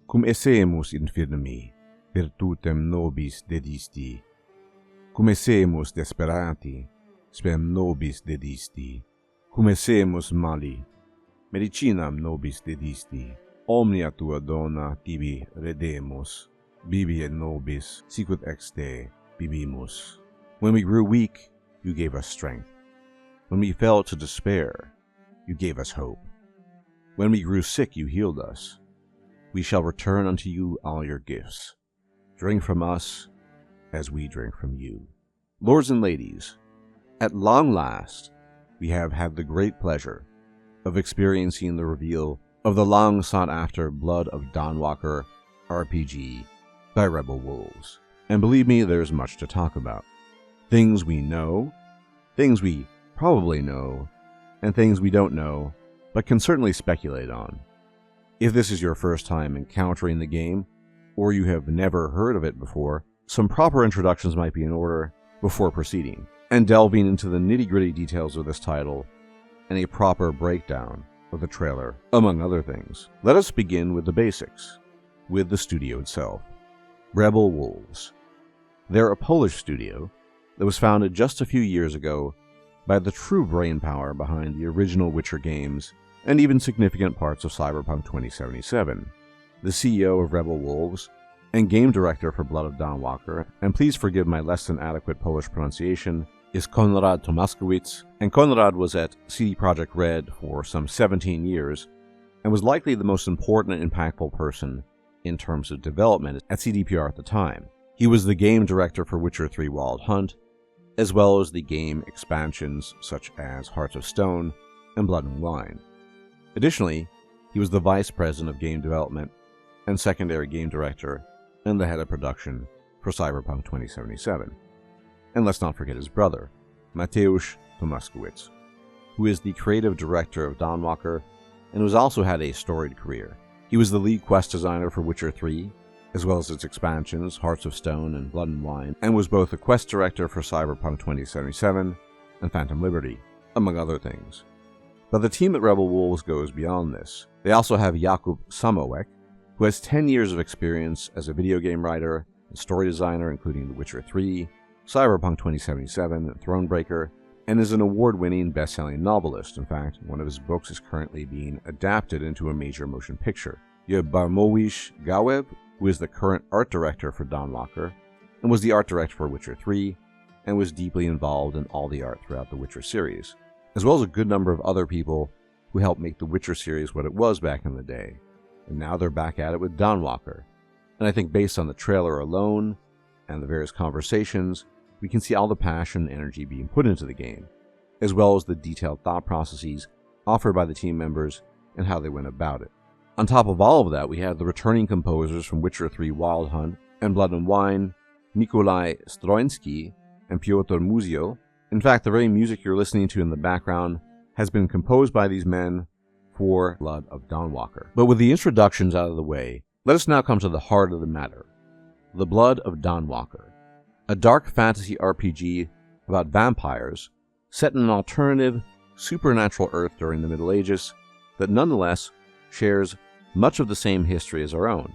Cum essemus infirmi, virtutem nobis dedisti. Cum essemus desperati, spem nobis dedisti. Cum essemus mali, medicinam nobis dedisti. Omnia tua dona tibi redemus, bibi et nobis, sicut ex te bibimus. When we grew weak, you gave us strength. When we fell to despair, you gave us hope. When we grew sick, you healed us. We shall return unto you all your gifts. Drink from us as we drink from you. Lords and ladies, at long last, we have had the great pleasure of experiencing the reveal of the long sought-after Blood of Dawnwalker RPG by Rebel Wolves. And believe me, there's much to talk about. Things we know, things we probably know, and things we don't know, but can certainly speculate on. If this is your first time encountering the game, or you have never heard of it before, some proper introductions might be in order before proceeding, and delving into the nitty-gritty details of this title, and a proper breakdown of the trailer, among other things. Let us begin with the basics, with the studio itself. Rebel Wolves. They're a Polish studio that was founded just a few years ago by the true brainpower behind the original Witcher games and even significant parts of Cyberpunk 2077. The CEO of Rebel Wolves and game director for Blood of Dawnwalker, and please forgive my less than adequate Polish pronunciation, is Konrad Tomaszkiewicz, and Konrad was at CD Projekt Red for some 17 years, and was likely the most important and impactful person in terms of development at CDPR at the time. He was the game director for Witcher 3 Wild Hunt, as well as the game expansions such as Hearts of Stone and Blood and Wine. Additionally, he was the vice president of game development and secondary game director and the head of production for Cyberpunk 2077. And let's not forget his brother, Mateusz Tomaszkiewicz, who is the creative director of Dawnwalker and who's also had a storied career. He was the lead quest designer for Witcher 3, as well as its expansions, Hearts of Stone and Blood and Wine, and was both the quest director for Cyberpunk 2077 and Phantom Liberty, among other things. But the team at Rebel Wolves goes beyond this. They also have Jakub Samowek, who has 10 years of experience as a video game writer and story designer, including The Witcher 3, Cyberpunk 2077, and Thronebreaker, and is an award-winning best-selling novelist. In fact, one of his books is currently being adapted into a major motion picture. You have Barmowish Gawev, who is the current art director for Dawnwalker, and was the art director for Witcher 3, and was deeply involved in all the art throughout the Witcher series, as well as a good number of other people who helped make the Witcher series what it was back in the day. And now they're back at it with Dawnwalker. And I think based on the trailer alone, and the various conversations, we can see all the passion and energy being put into the game, as well as the detailed thought processes offered by the team members and how they went about it. On top of all of that, we have the returning composers from Witcher 3 Wild Hunt and Blood and Wine, Nikolai Stroinski and Piotr Muzio. In fact, the very music you're listening to in the background has been composed by these men for Blood of Dawnwalker. But with the introductions out of the way, let us now come to the heart of the matter. The Blood of Dawnwalker, a dark fantasy RPG about vampires set in an alternative, supernatural Earth during the Middle Ages that nonetheless shares much of the same history as our own.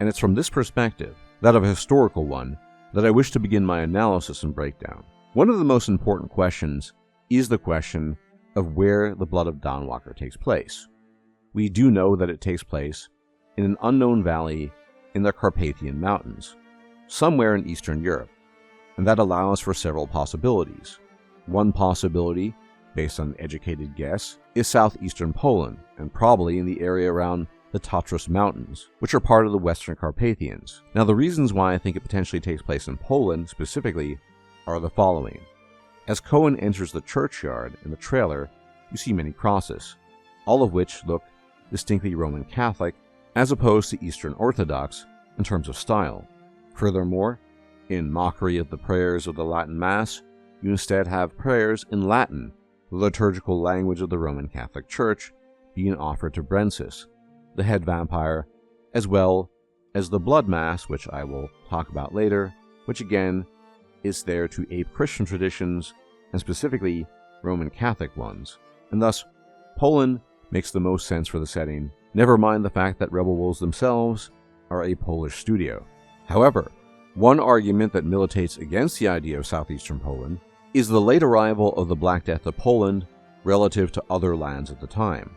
And it's from this perspective, that of a historical one, that I wish to begin my analysis and breakdown. One of the most important questions is the question of where the Blood of Dawnwalker takes place. We do know that it takes place in an unknown valley in the Carpathian Mountains, somewhere in Eastern Europe, and that allows for several possibilities. One possibility, based on educated guess, is southeastern Poland, and probably in the area around the Tatras Mountains, which are part of the Western Carpathians. Now, the reasons why I think it potentially takes place in Poland specifically are the following. As Cohen enters the churchyard in the trailer, you see many crosses, all of which look distinctly Roman Catholic as opposed to Eastern Orthodox in terms of style. Furthermore, in mockery of the prayers of the Latin Mass, you instead have prayers in Latin, the liturgical language of the Roman Catholic Church, being offered to Brenis, the head vampire, as well as the Blood Mass, which I will talk about later, which again is there to ape Christian traditions, and specifically Roman Catholic ones. And thus, Poland makes the most sense for the setting, never mind the fact that Rebel Wolves themselves are a Polish studio. However, one argument that militates against the idea of southeastern Poland is the late arrival of the Black Death to Poland relative to other lands at the time.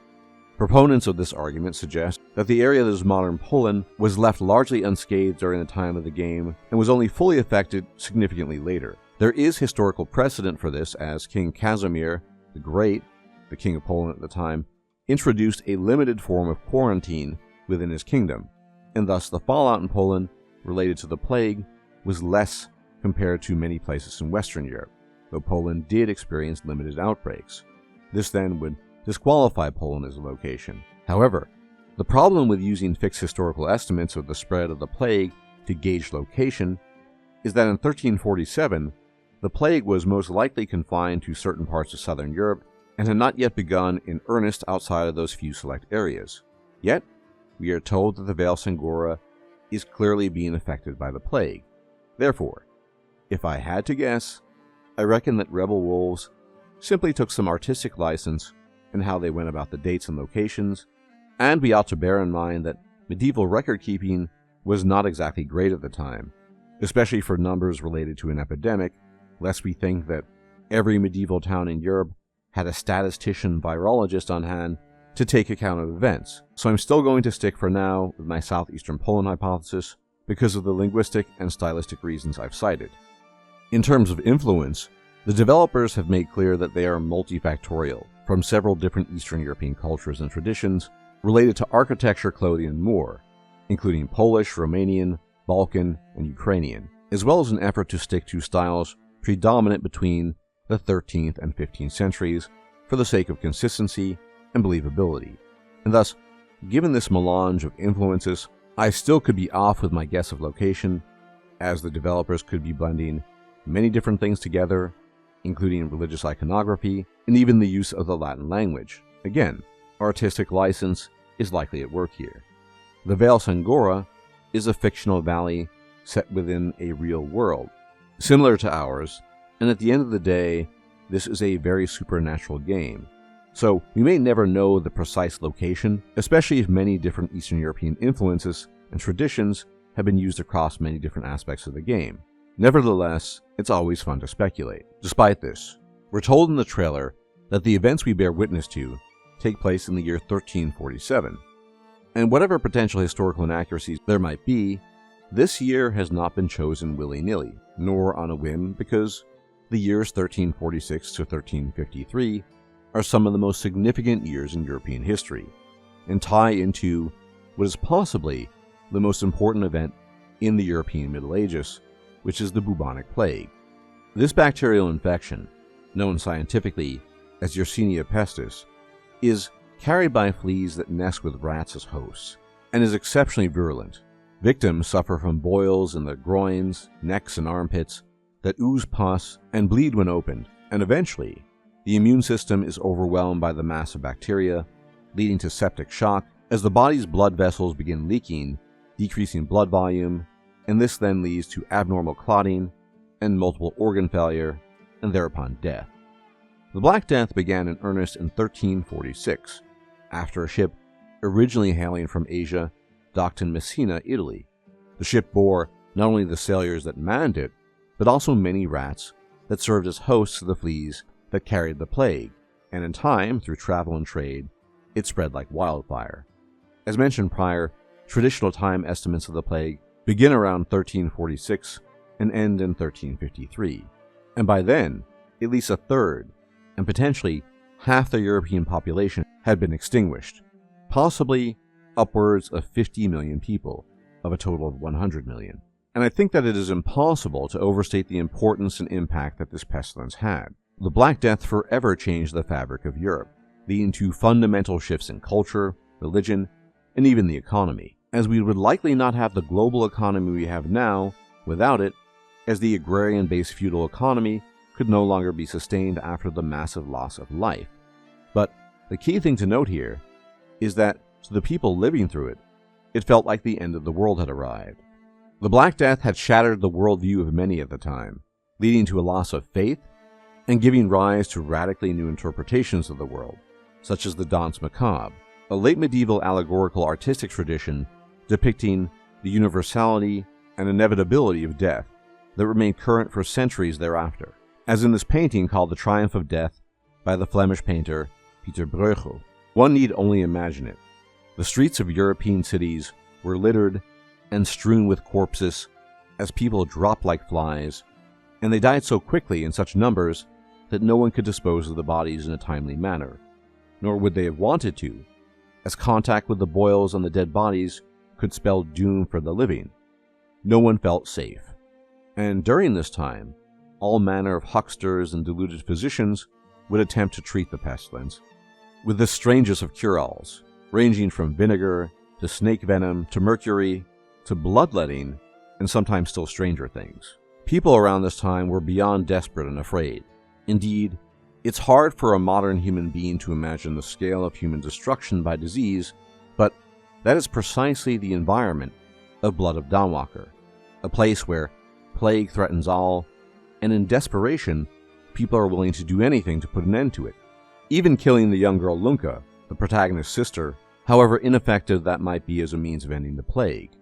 Proponents of this argument suggest that the area that is modern Poland was left largely unscathed during the time of the game and was only fully affected significantly later. There is historical precedent for this, as King Casimir the Great, the king of Poland at the time, introduced a limited form of quarantine within his kingdom, and thus the fallout in Poland related to the plague was less compared to many places in Western Europe, though Poland did experience limited outbreaks. This then would disqualify Poland as a location. However, the problem with using fixed historical estimates of the spread of the plague to gauge location is that in 1347, the plague was most likely confined to certain parts of southern Europe and had not yet begun in earnest outside of those few select areas. Yet, we are told that the Vale Sangora is clearly being affected by the plague. Therefore, if I had to guess, I reckon that rebel wolves simply took some artistic license in how they went about the dates and locations, and we ought to bear in mind that medieval record-keeping was not exactly great at the time, especially for numbers related to an epidemic, lest we think that every medieval town in Europe had a statistician virologist on hand to take account of events. So I'm still going to stick for now with my southeastern Poland hypothesis because of the linguistic and stylistic reasons I've cited. In terms of influence, the developers have made clear that they are multifactorial from several different Eastern European cultures and traditions related to architecture, clothing, and more, including Polish, Romanian, Balkan, and Ukrainian, as well as an effort to stick to styles predominant between the 13th and 15th centuries for the sake of consistency and believability. And thus, given this melange of influences, I still could be off with my guess of location, as the developers could be blending many different things together, including religious iconography and even the use of the Latin language. Again, artistic license is likely at work here. The Vale Sangora is a fictional valley set within a real world, similar to ours, and at the end of the day, this is a very supernatural game. So we may never know the precise location, especially if many different Eastern European influences and traditions have been used across many different aspects of the game. Nevertheless, it's always fun to speculate. Despite this, we're told in the trailer that the events we bear witness to take place in the year 1347. And whatever potential historical inaccuracies there might be, this year has not been chosen willy-nilly, nor on a whim, because the years 1346 to 1353 are some of the most significant years in European history, and tie into what is possibly the most important event in the European Middle Ages, which is the bubonic plague. This bacterial infection, known scientifically as Yersinia pestis, is carried by fleas that nest with rats as hosts, and is exceptionally virulent. Victims suffer from boils in the groins, necks, and armpits that ooze pus and bleed when opened, and eventually, the immune system is overwhelmed by the mass of bacteria, leading to septic shock as the body's blood vessels begin leaking, decreasing blood volume, and this then leads to abnormal clotting and multiple organ failure, and thereupon death. The Black Death began in earnest in 1346, after a ship originally hailing from Asia docked in Messina, Italy. The ship bore not only the sailors that manned it, but also many rats that served as hosts to the fleas that carried the plague, and in time, through travel and trade, it spread like wildfire. As mentioned prior, traditional time estimates of the plague begin around 1346 and end in 1353, and by then, at least a third, and potentially half the European population had been extinguished, possibly upwards of 50 million people, of a total of 100 million. And I think that it is impossible to overstate the importance and impact that this pestilence had. The Black Death forever changed the fabric of Europe, leading to fundamental shifts in culture, religion, and even the economy, as we would likely not have the global economy we have now without it, as the agrarian-based feudal economy could no longer be sustained after the massive loss of life. But the key thing to note here is that to the people living through it, it felt like the end of the world had arrived. The Black Death had shattered the worldview of many at the time, leading to a loss of faith and giving rise to radically new interpretations of the world, such as the Danse Macabre, a late medieval allegorical artistic tradition depicting the universality and inevitability of death that remained current for centuries thereafter, as in this painting called The Triumph of Death by the Flemish painter Peter Bruegel. One need only imagine it. The streets of European cities were littered and strewn with corpses as people dropped like flies, and they died so quickly in such numbers that no one could dispose of the bodies in a timely manner, nor would they have wanted to, as contact with the boils on the dead bodies could spell doom for the living. No one felt safe. And during this time, all manner of hucksters and deluded physicians would attempt to treat the pestilence with the strangest of cure-alls, ranging from vinegar to snake venom to mercury to bloodletting and sometimes still stranger things. People around this time were beyond desperate and afraid. Indeed, it's hard for a modern human being to imagine the scale of human destruction by disease, but that is precisely the environment of Blood of Dawnwalker, a place where plague threatens all, and in desperation, people are willing to do anything to put an end to it, even killing the young girl Lunka, the protagonist's sister, however ineffective that might be as a means of ending the plague.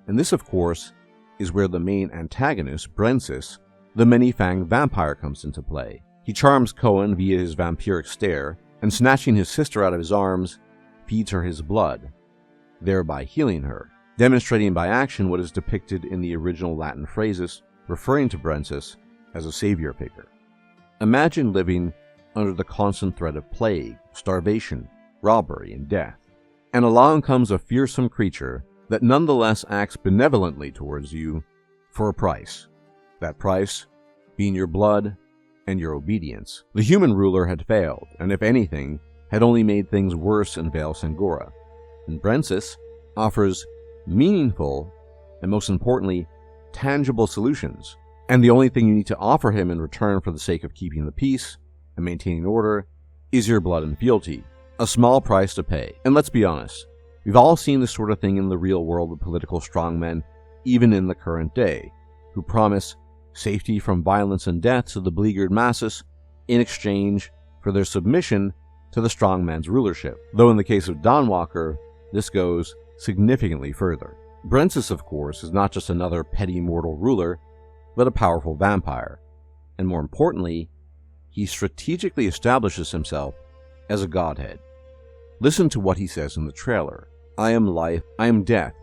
And this, of course, is where the main antagonist, Brenis, the many-fanged vampire, comes into play. He charms Cohen via his vampiric stare, and snatching his sister out of his arms, feeds her his blood, thereby healing her, demonstrating by action what is depicted in the original Latin phrases referring to Brenis as a savior figure. Imagine living under the constant threat of plague, starvation, robbery, and death, and along comes a fearsome creature that nonetheless acts benevolently towards you for a price. That price being your blood and your obedience. The human ruler had failed, and if anything, had only made things worse in Vale Sangora. And Brenis offers meaningful, and most importantly, tangible solutions. And the only thing you need to offer him in return for the sake of keeping the peace and maintaining order is your blood and fealty. A small price to pay. And let's be honest, we've all seen this sort of thing in the real world with political strongmen, even in the current day, who promise safety from violence and death to the beleaguered masses in exchange for their submission to the strongman's rulership. Though in the case of Dawnwalker, this goes significantly further. Brenis, of course, is not just another petty mortal ruler, but a powerful vampire. And more importantly, he strategically establishes himself as a godhead. Listen to what he says in the trailer. I am life, I am death,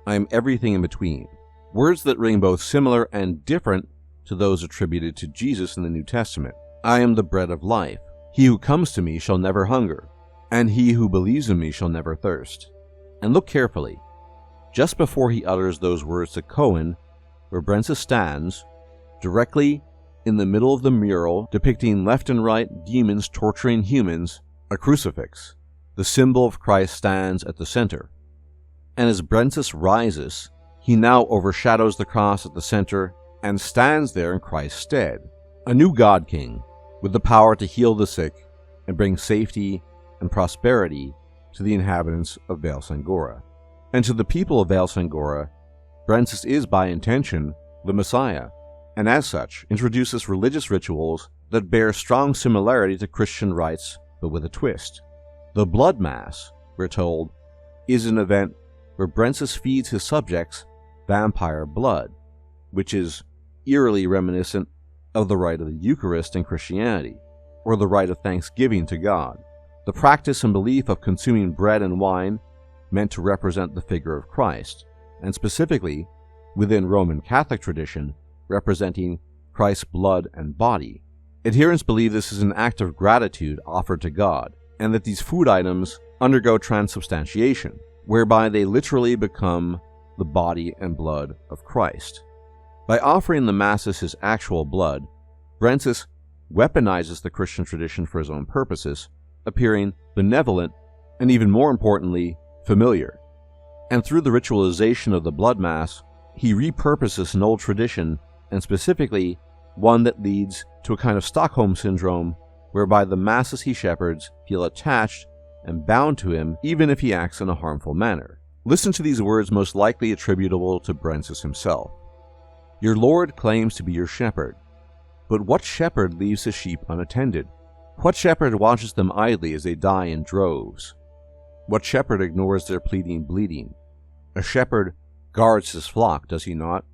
I am everything in between. Words that ring both similar and different to those attributed to Jesus in the New Testament. I am the bread of life. He who comes to me shall never hunger, and he who believes in me shall never thirst. And look carefully. Just before he utters those words to Cohen, where Brenis stands, directly in the middle of the mural depicting left and right demons torturing humans, a crucifix, the symbol of Christ, stands at the center. And as Brenis rises, he now overshadows the cross at the center and stands there in Christ's stead, a new God King with the power to heal the sick and bring safety and prosperity to the inhabitants of Vale Sangora. And to the people of Vale Sangora, Brenis is by intention the Messiah, and as such introduces religious rituals that bear strong similarity to Christian rites, but with a twist. The Blood Mass, we're told, is an event where Brenis feeds his subjects vampire blood, which is eerily reminiscent of the rite of the Eucharist in Christianity, or the rite of thanksgiving to God. The practice and belief of consuming bread and wine meant to represent the figure of Christ, and specifically, within Roman Catholic tradition, representing Christ's blood and body. Adherents believe this is an act of gratitude offered to God, and that these food items undergo transubstantiation, whereby they literally become the body and blood of Christ. By offering the masses his actual blood, Brenis weaponizes the Christian tradition for his own purposes, appearing benevolent and, even more importantly, familiar. And through the ritualization of the Blood Mass, he repurposes an old tradition, and specifically one that leads to a kind of Stockholm syndrome whereby the masses he shepherds feel attached and bound to him even if he acts in a harmful manner. Listen to these words most likely attributable to Brenis himself. Your Lord claims to be your shepherd, but what shepherd leaves his sheep unattended? What shepherd watches them idly as they die in droves? What shepherd ignores their pleading bleating? A shepherd guards his flock, does he not?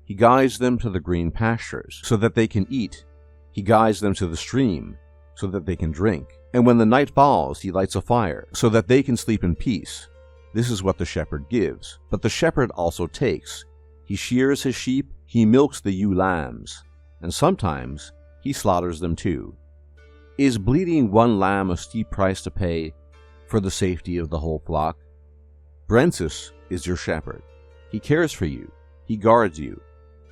He guides them to the green pastures, so that they can eat. He guides them to the stream, so that they can drink. And when the night falls, he lights a fire, so that they can sleep in peace. This is what the shepherd gives. But the shepherd also takes. He shears his sheep, he milks the ewe lambs, and sometimes he slaughters them too. Is bleeding one lamb a steep price to pay for the safety of the whole flock? Brenis is your shepherd. He cares for you. He guards you.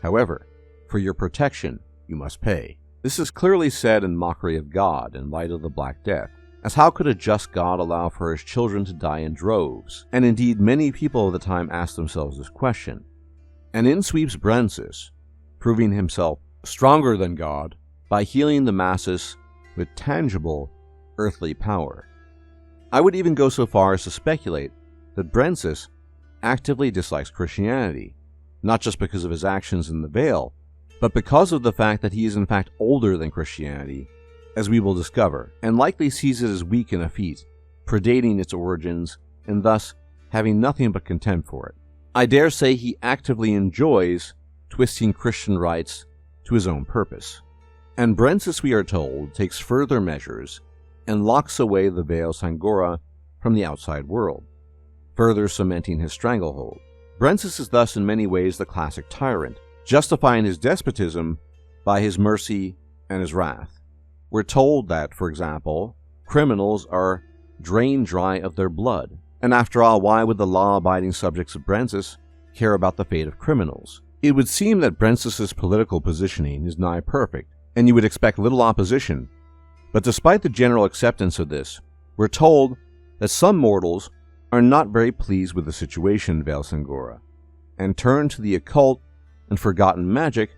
However, for your protection, you must pay. This is clearly said in mockery of God in light of the Black Death, as how could a just God allow for his children to die in droves? And indeed, many people of the time asked themselves this question. And in sweeps Brenis, proving himself stronger than God by healing the masses with tangible earthly power. I would even go so far as to speculate that Brenis actively dislikes Christianity, not just because of his actions in the Vale, but because of the fact that he is in fact older than Christianity, as we will discover, and likely sees it as weak and effete, predating its origins, and thus having nothing but contempt for it. I dare say he actively enjoys twisting Christian rites to his own purpose. And Brenis, we are told, takes further measures and locks away the Vale Sangora from the outside world, further cementing his stranglehold. Brenis is thus in many ways the classic tyrant, justifying his despotism by his mercy and his wrath. We're told that, for example, criminals are drained dry of their blood. And after all, why would the law-abiding subjects of Brenis care about the fate of criminals? It would seem that Brenis' political positioning is nigh perfect, and you would expect little opposition. But despite the general acceptance of this, we're told that some mortals are not very pleased with the situation in Vale Sangora, and turn to the occult and forgotten magic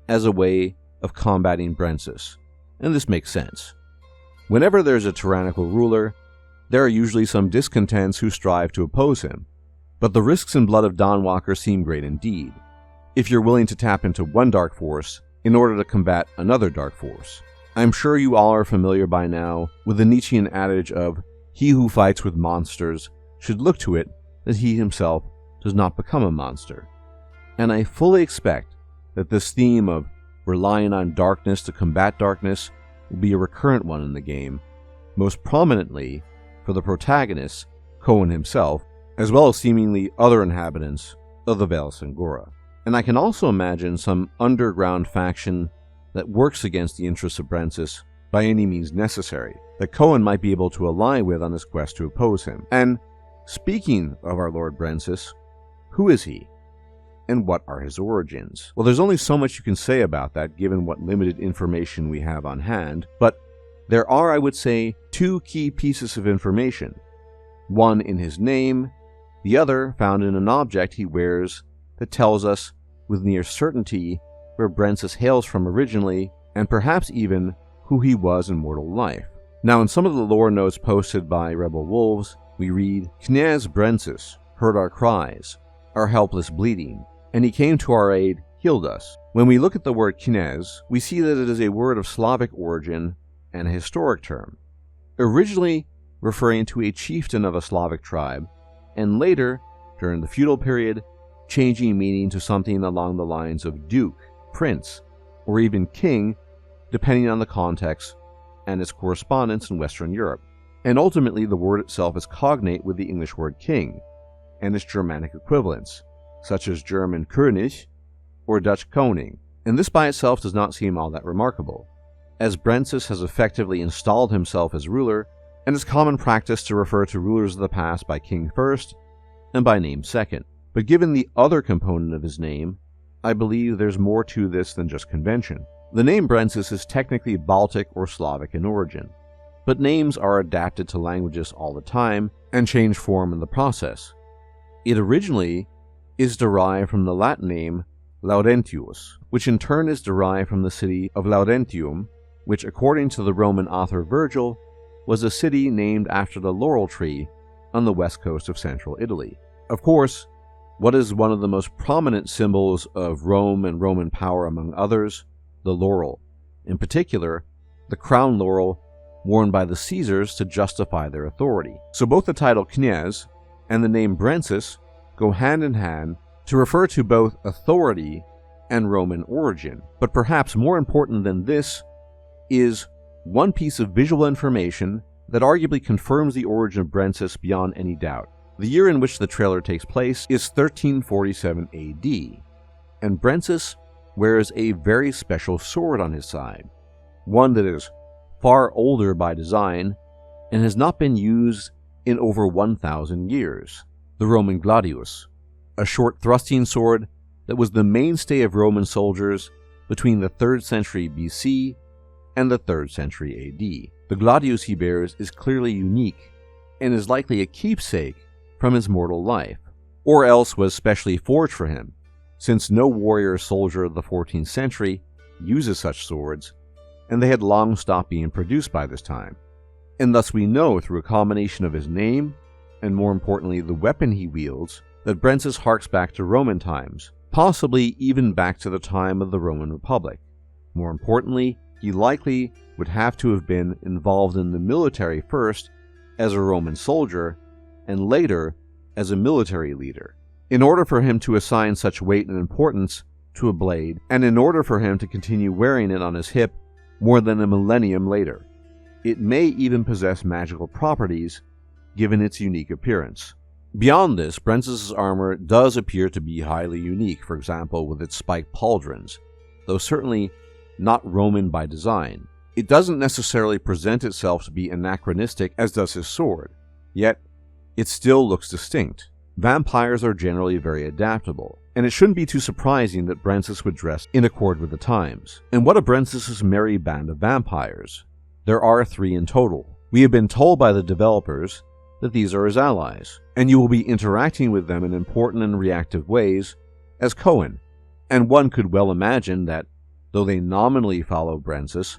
as a way of combating Brenis. And this makes sense. Whenever there's a tyrannical ruler, there are usually some discontents who strive to oppose him. But the risks in Blood of Dawnwalker seem great indeed, if you're willing to tap into one dark force in order to combat another dark force. I'm sure you all are familiar by now with the Nietzschean adage of, "He who fights with monsters should look to it that he himself does not become a monster." And I fully expect that this theme of relying on darkness to combat darkness will be a recurrent one in the game, most prominently for the protagonist, Cohen himself, as well as seemingly other inhabitants of the Vale Sangora. And I can also imagine some underground faction that works against the interests of Brenis by any means necessary, that Cohen might be able to ally with on his quest to oppose him. And speaking of our Lord Brenis, who is he? And what are his origins? Well, there's only so much you can say about that given what limited information we have on hand, but there are, I would say, two key pieces of information. One in his name, the other found in an object he wears that tells us with near certainty where Brenis hails from originally, and perhaps even who he was in mortal life. Now, in some of the lore notes posted by Rebel Wolves, we read, "Kniaz Brenis heard our cries, our helpless bleeding, and he came to our aid, healed us." When we look at the word Kniaz, we see that it is a word of Slavic origin and a historic term, originally referring to a chieftain of a Slavic tribe, and later, during the feudal period, changing meaning to something along the lines of duke, prince, or even king, depending on the context and its correspondence in Western Europe. And ultimately, the word itself is cognate with the English word king, and its Germanic equivalents, such as German König or Dutch Koning. And this by itself does not seem all that remarkable, as Brenis has effectively installed himself as ruler, and it's common practice to refer to rulers of the past by king first and by name second. But given the other component of his name, I believe there's more to this than just convention. The name Brenis is technically Baltic or Slavic in origin, but names are adapted to languages all the time and change form in the process. It originally is derived from the Latin name Laudentius, which in turn is derived from the city of Laudentium, which according to the Roman author Virgil was a city named after the laurel tree on the west coast of central Italy. Of course, what is one of the most prominent symbols of Rome and Roman power among others? The laurel. In particular, the crown laurel worn by the Caesars to justify their authority. So both the title Kniaz and the name Brenis go hand in hand to refer to both authority and Roman origin. But perhaps more important than this is one piece of visual information that arguably confirms the origin of Brenis beyond any doubt. The year in which the trailer takes place is 1347 AD, and Brenis wears a very special sword on his side, one that is far older by design and has not been used in over 1,000 years, the Roman gladius, a short thrusting sword that was the mainstay of Roman soldiers between the 3rd century BC and the 3rd century AD. The gladius he bears is clearly unique and is likely a keepsake from his mortal life, or else was specially forged for him, since no warrior soldier of the 14th century uses such swords, and they had long stopped being produced by this time. And thus we know through a combination of his name, and more importantly the weapon he wields, that Brenis harks back to Roman times, possibly even back to the time of the Roman Republic. More importantly, he likely would have to have been involved in the military first as a Roman soldier, and later as a military leader, in order for him to assign such weight and importance to a blade, and in order for him to continue wearing it on his hip more than a millennium later. It may even possess magical properties, given its unique appearance. Beyond this, Brenis' armor does appear to be highly unique, for example with its spiked pauldrons, though certainly not Roman by design. It doesn't necessarily present itself to be anachronistic as does his sword, yet it still looks distinct. Vampires are generally very adaptable, and it shouldn't be too surprising that Brenis would dress in accord with the times. And what of Brenis' merry band of vampires? There are 3 in total. We have been told by the developers that these are his allies, and you will be interacting with them in important and reactive ways as Cohen, and one could well imagine that, though they nominally follow Brenis,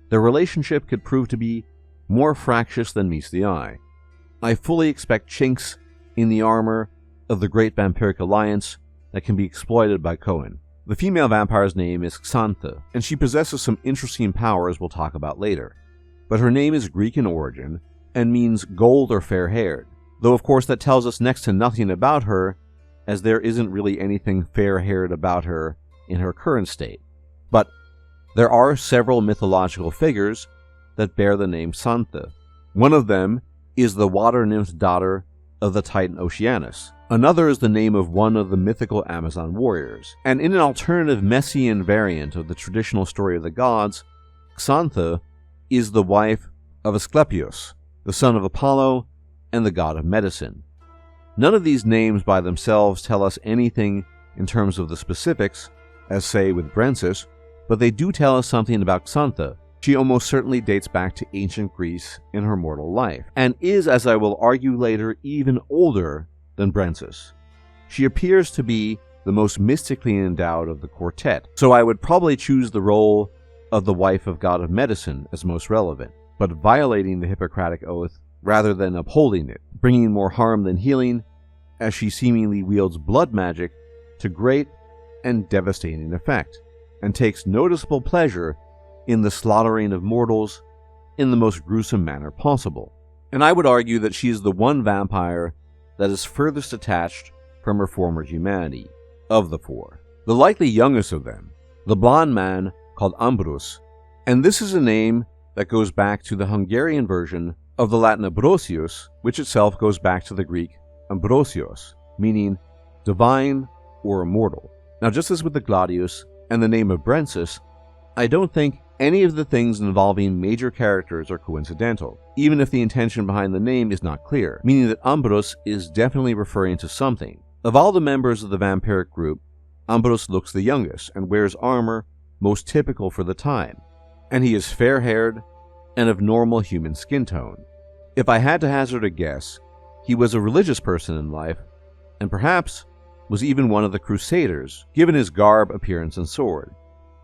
their relationship could prove to be more fractious than meets the eye. I fully expect chinks in the armor of the Great Vampiric Alliance that can be exploited by Cohen. The female vampire's name is Xantha, and she possesses some interesting powers we'll talk about later. But her name is Greek in origin and means gold or fair-haired, though of course that tells us next to nothing about her, as there isn't really anything fair-haired about her in her current state. But there are several mythological figures that bear the name Xantha. One of them is the water nymph daughter of the Titan Oceanus. Another is the name of one of the mythical Amazon warriors. And in an alternative Messian variant of the traditional story of the gods, Xantha is the wife of Asclepius, the son of Apollo and the god of medicine. None of these names by themselves tell us anything in terms of the specifics, as say with Brenis, but they do tell us something about Xantha. She almost certainly dates back to ancient Greece in her mortal life, and is, as I will argue later, even older than Brenis. She appears to be the most mystically endowed of the quartet, so I would probably choose the role of the wife of god of medicine as most relevant, but violating the Hippocratic oath rather than upholding it, bringing more harm than healing, as she seemingly wields blood magic to great and devastating effect, and takes noticeable pleasure in the slaughtering of mortals in the most gruesome manner possible. And I would argue that she is the one vampire that is furthest detached from her former humanity, of the 4. The likely youngest of them, the blonde man called Ambrus, and this is a name that goes back to the Hungarian version of the Latin Ambrosius, which itself goes back to the Greek Ambrosios, meaning divine or immortal. Now, just as with the Gladius and the name of Brenis, I don't think any of the things involving major characters are coincidental, even if the intention behind the name is not clear, meaning that Ambrus is definitely referring to something. Of all the members of the vampiric group, Ambrus looks the youngest and wears armor most typical for the time, and he is fair-haired and of normal human skin tone. If I had to hazard a guess, he was a religious person in life, and perhaps was even one of the Crusaders, given his garb, appearance, and sword,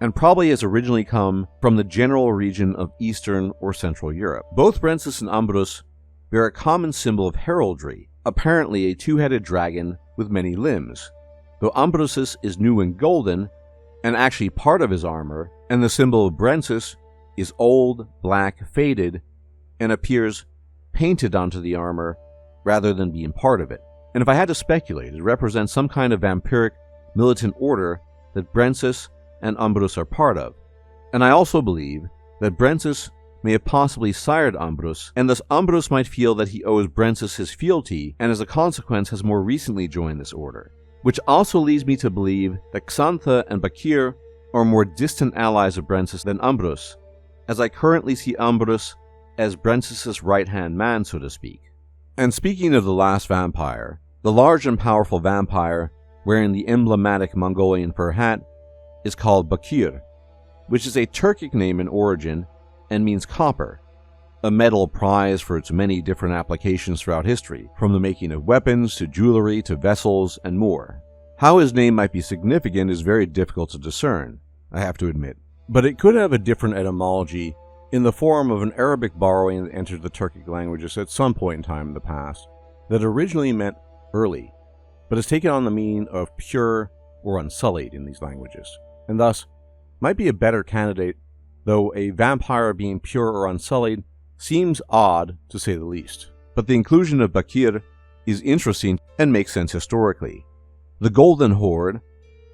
and probably has originally come from the general region of Eastern or Central Europe. Both Brenis and Ambrus bear a common symbol of heraldry, apparently a 2-headed dragon with many limbs, though Ambrus's is new and golden, and actually part of his armor, and the symbol of Brenis is old, black, faded, and appears painted onto the armor rather than being part of it. and if I had to speculate, it represents some kind of vampiric militant order that Brenis and Ambrus are part of. And I also believe that Brenis may have possibly sired Ambrus, and thus Ambrus might feel that he owes Brenis his fealty, and as a consequence has more recently joined this order. Which also leads me to believe that Xantha and Bakir are more distant allies of Brenis than Ambrus, as I currently see Ambrus as Brenis' right-hand man, so to speak. And speaking of the last vampire, the large and powerful vampire wearing the emblematic Mongolian fur hat is called Bakir, which is a Turkic name in origin and means copper, a metal prized for its many different applications throughout history, from the making of weapons to jewelry to vessels and more. How his name might be significant is very difficult to discern, I have to admit, but it could have a different etymology in the form of an Arabic borrowing that entered the Turkic languages at some point in time in the past, that originally meant early, but has taken on the meaning of pure or unsullied in these languages, and thus might be a better candidate, though a vampire being pure or unsullied seems odd to say the least. But the inclusion of Bakir is interesting and makes sense historically. The Golden Horde,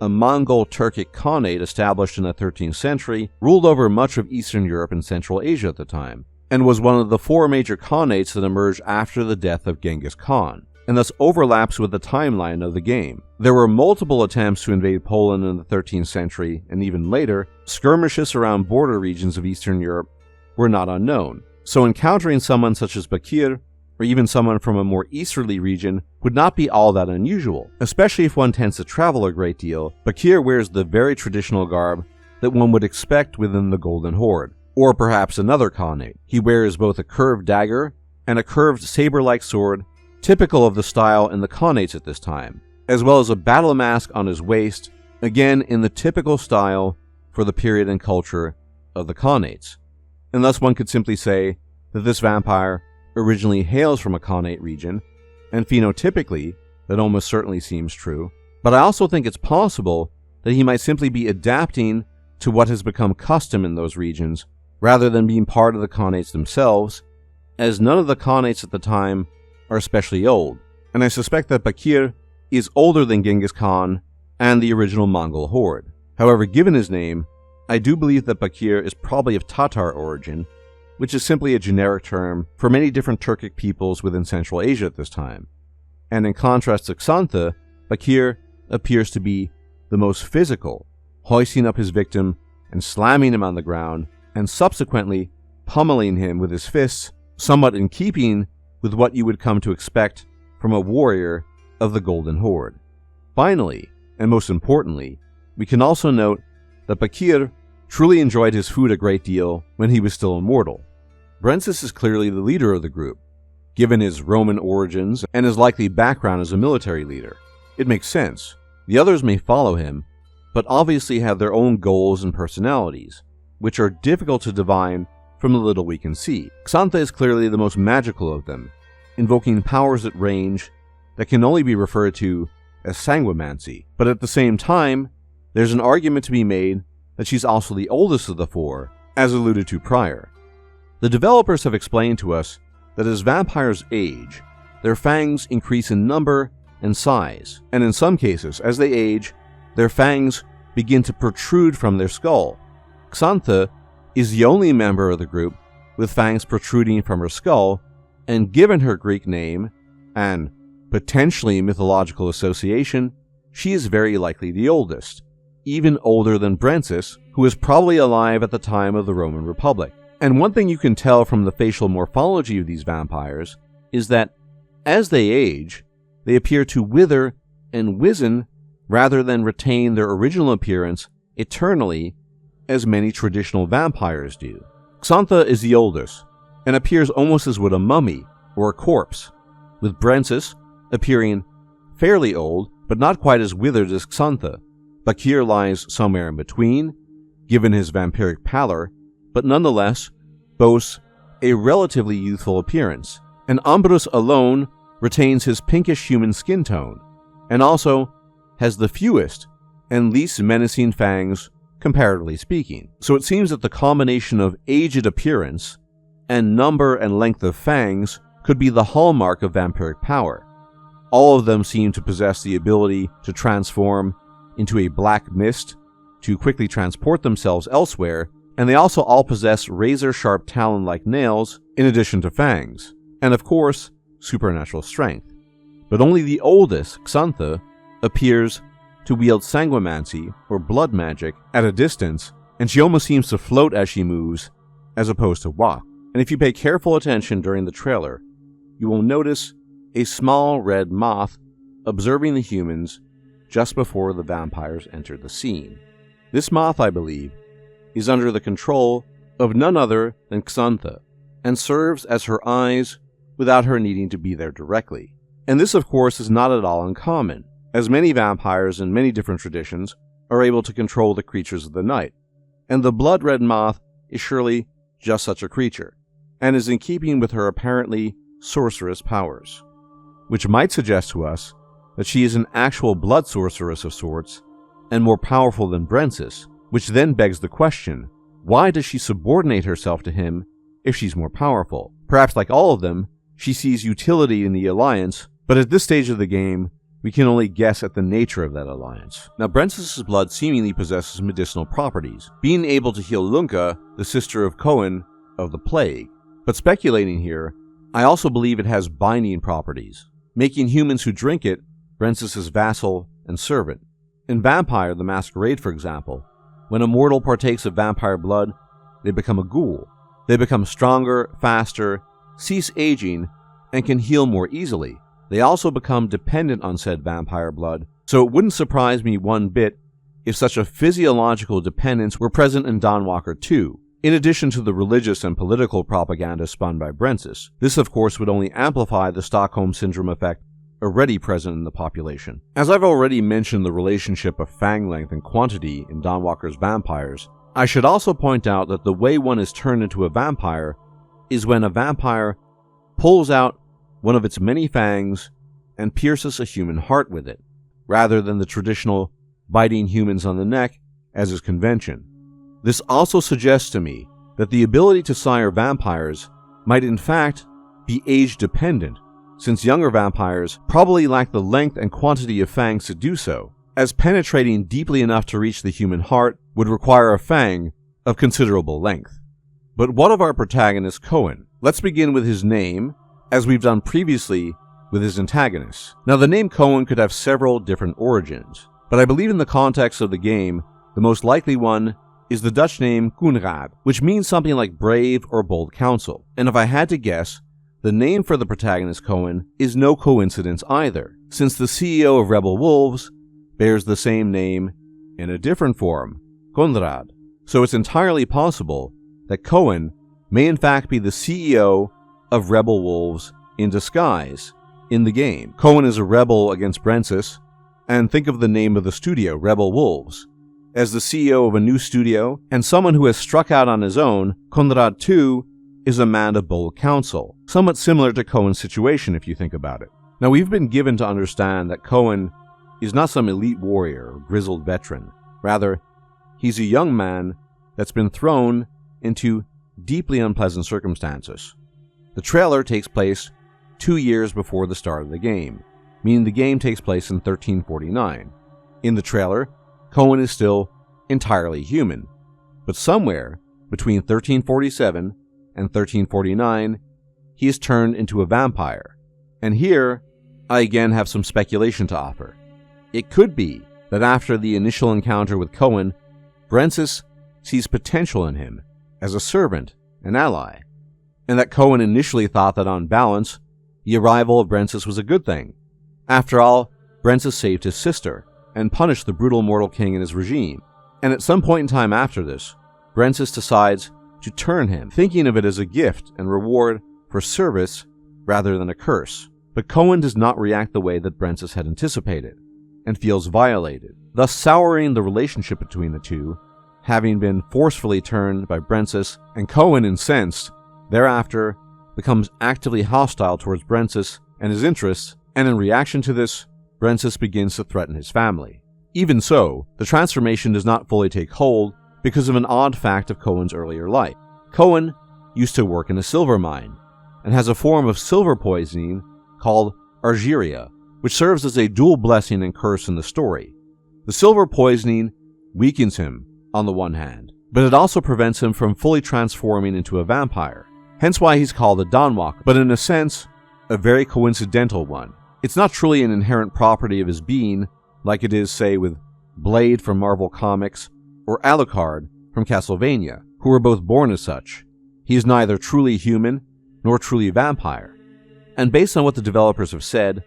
a Mongol Turkic Khanate established in the 13th century, ruled over much of Eastern Europe and Central Asia at the time, and was one of the 4 major Khanates that emerged after the death of Genghis Khan, and thus overlaps with the timeline of the game. There were multiple attempts to invade Poland in the 13th century, and even later, skirmishes around border regions of Eastern Europe were not unknown. So encountering someone such as Bakir, or even someone from a more easterly region, would not be all that unusual, especially if one tends to travel a great deal. Bakir wears the very traditional garb that one would expect within the Golden Horde, or perhaps another Khanate. He wears both a curved dagger and a curved saber-like sword, typical of the style in the Khanates at this time, as well as a battle mask on his waist, again in the typical style for the period and culture of the Khanates. And thus one could simply say that this vampire originally hails from a Khanate region, and phenotypically, that almost certainly seems true, but I also think it's possible that he might simply be adapting to what has become custom in those regions, rather than being part of the Khanates themselves, as none of the Khanates at the time are especially old, and I suspect that Bakir is older than Genghis Khan and the original Mongol horde. However, given his name, I do believe that Bakir is probably of Tatar origin, which is simply a generic term for many different Turkic peoples within Central Asia at this time. And in contrast to Xantha, Bakir appears to be the most physical, hoisting up his victim and slamming him on the ground, and subsequently pummeling him with his fists, somewhat in keeping with what you would come to expect from a warrior of the Golden Horde. Finally, and most importantly, we can also note that Bakir truly enjoyed his food a great deal when he was still immortal. Brenis is clearly the leader of the group, given his Roman origins and his likely background as a military leader. It makes sense. The others may follow him, but obviously have their own goals and personalities, which are difficult to divine from the little we can see. Xantha is clearly the most magical of them, invoking powers at range that can only be referred to as sanguimancy. But at the same time, there's an argument to be made that she's also the oldest of the 4, as alluded to prior. The developers have explained to us that as vampires age, their fangs increase in number and size, and in some cases, as they age, their fangs begin to protrude from their skull. Xantha is the only member of the group with fangs protruding from her skull, and given her Greek name and potentially mythological association, she is very likely the oldest, even older than Brenis, who was probably alive at the time of the Roman Republic. And one thing you can tell from the facial morphology of these vampires is that, as they age, they appear to wither and wizen rather than retain their original appearance eternally, as many traditional vampires do. Xantha is the oldest, and appears almost as would a mummy or a corpse, with Brenis appearing fairly old, but not quite as withered as Xantha. Bakir lies somewhere in between, given his vampiric pallor, but nonetheless boasts a relatively youthful appearance, and Ambrus alone retains his pinkish human skin tone, and also has the fewest and least menacing fangs, comparatively speaking. So it seems that the combination of aged appearance and number and length of fangs could be the hallmark of vampiric power. All of them seem to possess the ability to transform into a black mist to quickly transport themselves elsewhere, and they also all possess razor-sharp talon-like nails in addition to fangs, and of course, supernatural strength. But only the oldest, Xantha, appears to wield sanguimancy, or blood magic, at a distance, and she almost seems to float as she moves, as opposed to walk. And if you pay careful attention during the trailer, you will notice a small red moth observing the humans just before the vampires enter the scene. This moth, I believe, is under the control of none other than Xantha, and serves as her eyes without her needing to be there directly. And this, of course, is not at all uncommon, as many vampires in many different traditions are able to control the creatures of the night, and the blood-red moth is surely just such a creature, and is in keeping with her apparently sorceress powers, which might suggest to us that she is an actual blood sorceress of sorts, and more powerful than Brenis, which then begs the question, why does she subordinate herself to him if she's more powerful? Perhaps like all of them, she sees utility in the alliance, but at this stage of the game, we can only guess at the nature of that alliance. Now, Brenis' blood seemingly possesses medicinal properties, being able to heal Lunka, the sister of Cohen, of the plague. But speculating here, I also believe it has binding properties, making humans who drink it Brenis' vassal and servant. In Vampire the Masquerade, for example, when a mortal partakes of vampire blood, they become a ghoul. They become stronger, faster, cease aging, and can heal more easily. They also become dependent on said vampire blood, so it wouldn't surprise me one bit if such a physiological dependence were present in Dawnwalker 2, in addition to the religious and political propaganda spun by Brenis. This, of course, would only amplify the Stockholm Syndrome effect already present in the population. As I've already mentioned the relationship of fang length and quantity in Dawnwalker's vampires, I should also point out that the way one is turned into a vampire is when a vampire pulls out one of its many fangs and pierces a human heart with it, rather than the traditional biting humans on the neck as is convention. This also suggests to me that the ability to sire vampires might in fact be age-dependent, since younger vampires probably lack the length and quantity of fangs to do so, as penetrating deeply enough to reach the human heart would require a fang of considerable length. But what of our protagonist Cohen? Let's begin with his name, as we've done previously with his antagonists. Now, the name Cohen could have several different origins, but I believe in the context of the game, the most likely one is the Dutch name Koenraad, which means something like brave or bold counsel. And if I had to guess, the name for the protagonist Cohen is no coincidence either, since the CEO of Rebel Wolves bears the same name in a different form, Konrad. So it's entirely possible that Cohen may in fact be the CEO of Rebel Wolves in disguise in the game. Cohen is a rebel against Brenis, and think of the name of the studio, Rebel Wolves. As the CEO of a new studio and someone who has struck out on his own, Konrad too is a man of bold counsel, somewhat similar to Cohen's situation if you think about it. Now, we've been given to understand that Cohen is not some elite warrior or grizzled veteran. Rather, he's a young man that's been thrown into deeply unpleasant circumstances. The trailer takes place 2 years before the start of the game, meaning the game takes place in 1349. In the trailer, Cohen is still entirely human, but somewhere between 1347 and 1349, he is turned into a vampire. And here, I again have some speculation to offer. It could be that after the initial encounter with Cohen, Brenis sees potential in him as a servant, an ally, and that Cohen initially thought that on balance, the arrival of Brenis was a good thing. After all, Brenis saved his sister and punished the brutal mortal king and his regime, and at some point in time after this, Brenis decides to turn him, thinking of it as a gift and reward for service rather than a curse. But Cohen does not react the way that Brenis had anticipated, and feels violated, thus souring the relationship between the two, having been forcefully turned by Brenis, and Cohen, incensed, thereafter becomes actively hostile towards Brenis and his interests, and in reaction to this, Brenis begins to threaten his family. Even so, the transformation does not fully take hold because of an odd fact of Cohen's earlier life. Cohen used to work in a silver mine, and has a form of silver poisoning called argyria, which serves as a dual blessing and curse in the story. The silver poisoning weakens him on the one hand, but it also prevents him from fully transforming into a vampire, hence why he's called a Dawnwalker, but in a sense, a very coincidental one. It's not truly an inherent property of his being, like it is, say, with Blade from Marvel Comics, or Alucard from Castlevania, who were both born as such. He is neither truly human, nor truly vampire. And based on what the developers have said,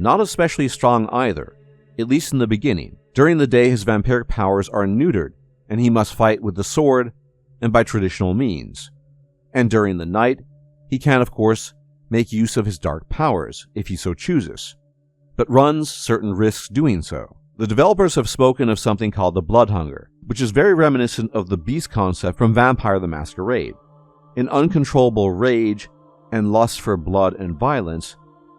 not especially strong either, at least in the beginning. During the day, his vampiric powers are neutered, and he must fight with the sword and by traditional means. And during the night, he can, of course, make use of his dark powers, if he so chooses, but runs certain risks doing so. The developers have spoken of something called the blood hunger, which is very reminiscent of the beast concept from Vampire the Masquerade, an uncontrollable rage and lust for blood and violence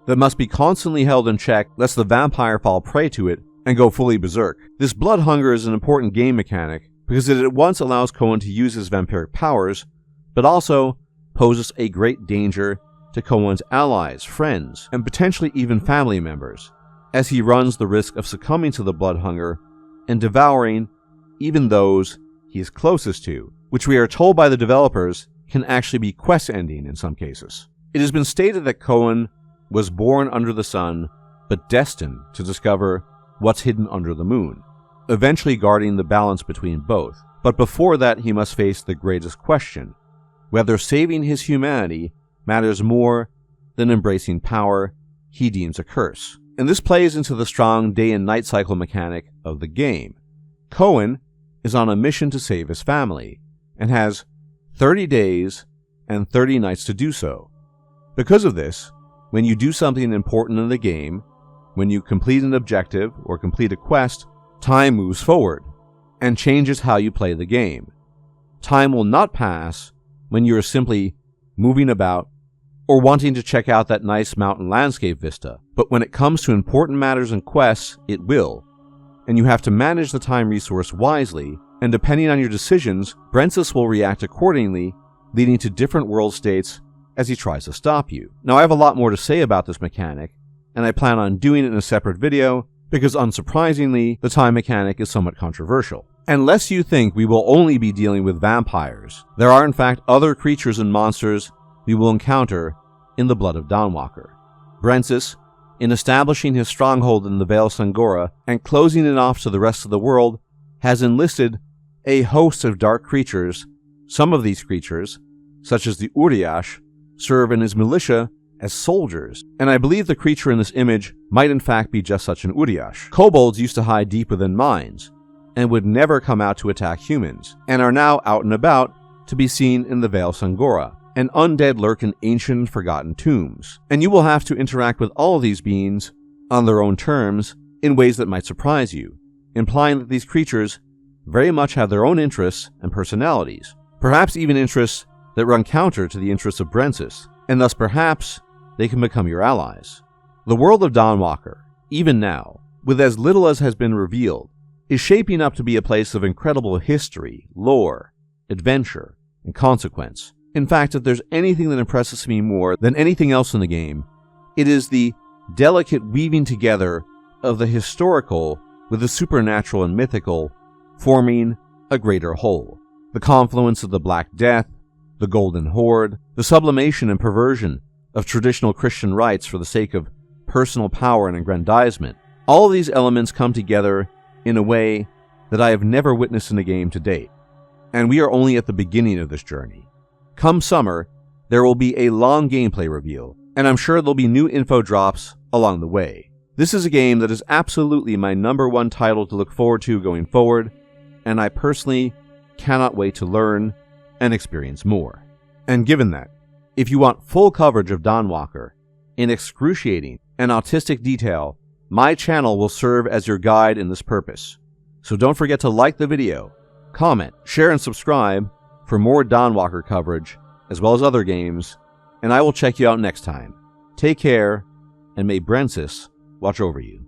that must be constantly held in check lest the vampire fall prey to it and go fully berserk. This blood hunger is an important game mechanic because it at once allows Cohen to use his vampiric powers, but also poses a great danger to Cohen's allies, friends, and potentially even family members, as he runs the risk of succumbing to the blood hunger and devouring even those he is closest to, which we are told by the developers can actually be quest-ending in some cases. It has been stated that Cohen was born under the sun, but destined to discover what's hidden under the moon, eventually guarding the balance between both. But before that, he must face the greatest question, whether saving his humanity matters more than embracing power he deems a curse. And this plays into the strong day and night cycle mechanic of the game. Cohen is on a mission to save his family, and has 30 days and 30 nights to do so. Because of this, when you do something important in the game, when you complete an objective or complete a quest, time moves forward and changes how you play the game. Time will not pass when you are simply moving about or wanting to check out that nice mountain landscape vista, but when it comes to important matters and quests, it will, and you have to manage the time resource wisely, and depending on your decisions, Brenis will react accordingly, leading to different world states as he tries to stop you. Now, I have a lot more to say about this mechanic, and I plan on doing it in a separate video, because unsurprisingly, the time mechanic is somewhat controversial. Unless you think we will only be dealing with vampires, there are in fact other creatures and monsters we will encounter in the Blood of Dawnwalker. Brenis, in establishing his stronghold in the Vale Sangora and closing it off to the rest of the world, has enlisted a host of dark creatures. Some of these creatures, such as the Uriash, serve in his militia as soldiers, and I believe the creature in this image might in fact be just such an Uriash. Kobolds used to hide deep within mines, and would never come out to attack humans, and are now out and about to be seen in the Vale Sangora. And undead lurk in ancient and forgotten tombs, and you will have to interact with all of these beings on their own terms in ways that might surprise you, implying that these creatures very much have their own interests and personalities, perhaps even interests that run counter to the interests of Brenis, and thus perhaps they can become your allies. The world of Dawnwalker, even now, with as little as has been revealed, is shaping up to be a place of incredible history, lore, adventure, and consequence. In fact, if there's anything that impresses me more than anything else in the game, it is the delicate weaving together of the historical with the supernatural and mythical, forming a greater whole. The confluence of the Black Death, the Golden Horde, the sublimation and perversion of traditional Christian rites for the sake of personal power and aggrandizement. All of these elements come together in a way that I have never witnessed in a game to date, and we are only at the beginning of this journey. Come summer, there will be a long gameplay reveal, and I'm sure there'll be new info drops along the way. This is a game that is absolutely my #1 title to look forward to going forward, and I personally cannot wait to learn and experience more. And given that, if you want full coverage of Dawnwalker in excruciating and autistic detail, my channel will serve as your guide in this purpose. So don't forget to like the video, comment, share, and subscribe for more Dawnwalker coverage, as well as other games, and I will check you out next time. Take care, and may Brenis watch over you.